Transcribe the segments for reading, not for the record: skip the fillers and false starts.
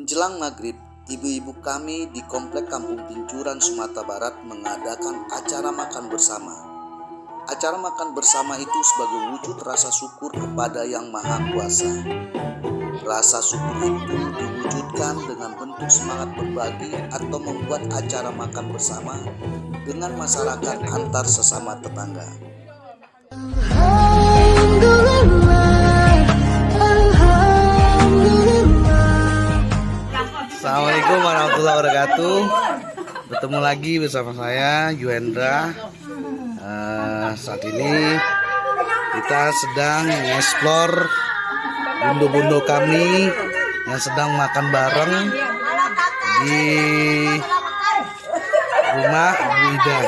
Menjelang maghrib, ibu-ibu kami di komplek Kampung Pincuran, Sumatera Barat mengadakan acara makan bersama. Acara makan bersama itu sebagai wujud rasa syukur kepada Yang Maha Kuasa. Rasa syukur itu diwujudkan dengan bentuk semangat berbagi atau membuat acara makan bersama dengan masyarakat antar sesama tetangga. Assalamualaikum warahmatullahi wabarakatuh. Bertemu lagi bersama saya Yuendra. Saat ini kita sedang mengeksplor bundo-bundo kami yang sedang makan bareng di rumah Bu Ida.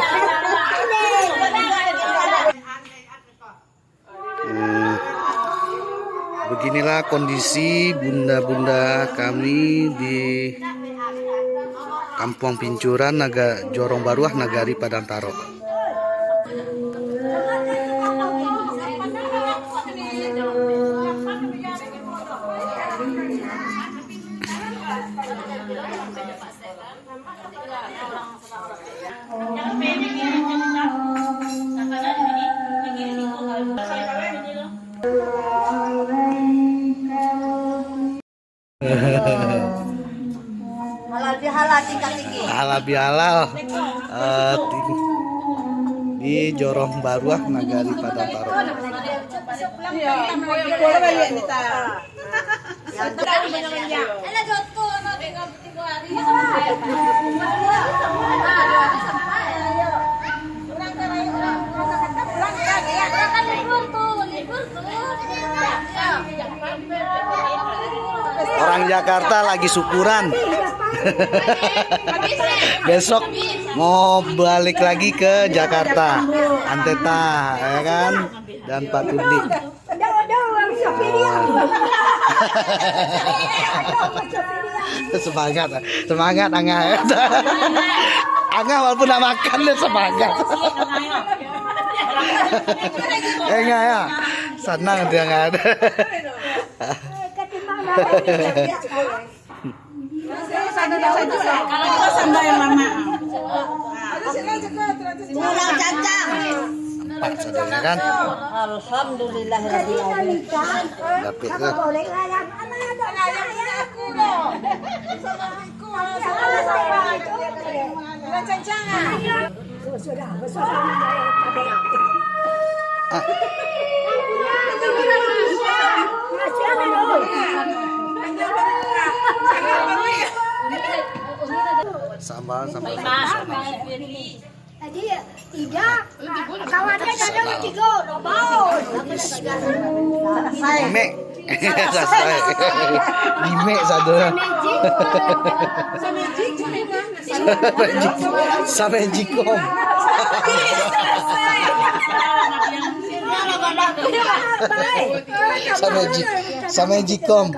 Beginilah kondisi bunda-bunda kami di Kampung Pincuran, Jorong Baruah, Nagari Padang Taro. Halal bihalal tingkat tinggi. Halal bihalal di Jorong Baruah, Nagari Padang Taro. Orang Jakarta lagi syukuran. Besok mau balik lagi ke Jakarta, Anteta, ya kan, dan Pak Tudi. Semangat, semangat Angga. Angga walaupun tidak makan dia semangat. Enggak ya, senang dia nggak ada. Kalau kita sambal yang lama. Pulang cacang. Empat saudara kan. Alhamdulillahirabbil alamin. Dapet lah. Sambal. Jadi tiga, kawannya ada tiga, robot. Lime, lime satu. Sampai jikom. Sampai jikom.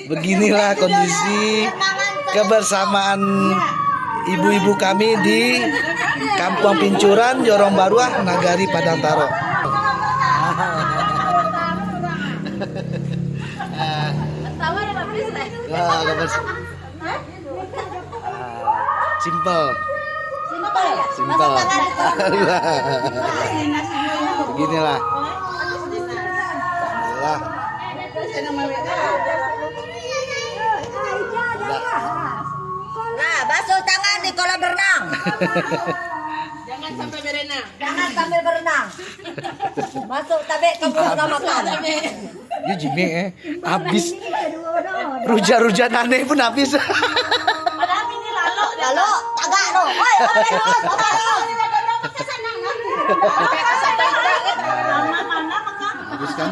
Beginilah kondisi kebersamaan ibu-ibu kami di Kampung Pincuran, Jorong Baruah, Nagari Padang Taro. Simple. Beginilah. Nah, basuh tangan di kolam berenang. Jangan sampai berenang. Jangan sambil berenang. Masuk tabek kamu nggak makan. Ya Jimmy habis. Ruja-ruja aneh pun habis. Lalu tagak no. Woi, oke no. Habis kan?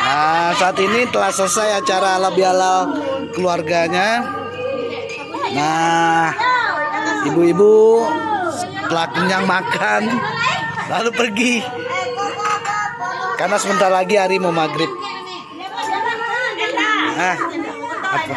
Nah, saat ini telah selesai acara halal bihalal keluarganya. Nah, ibu-ibu telah kenyang makan, lalu pergi. Karena sebentar lagi hari mau maghrib. Nah, apa?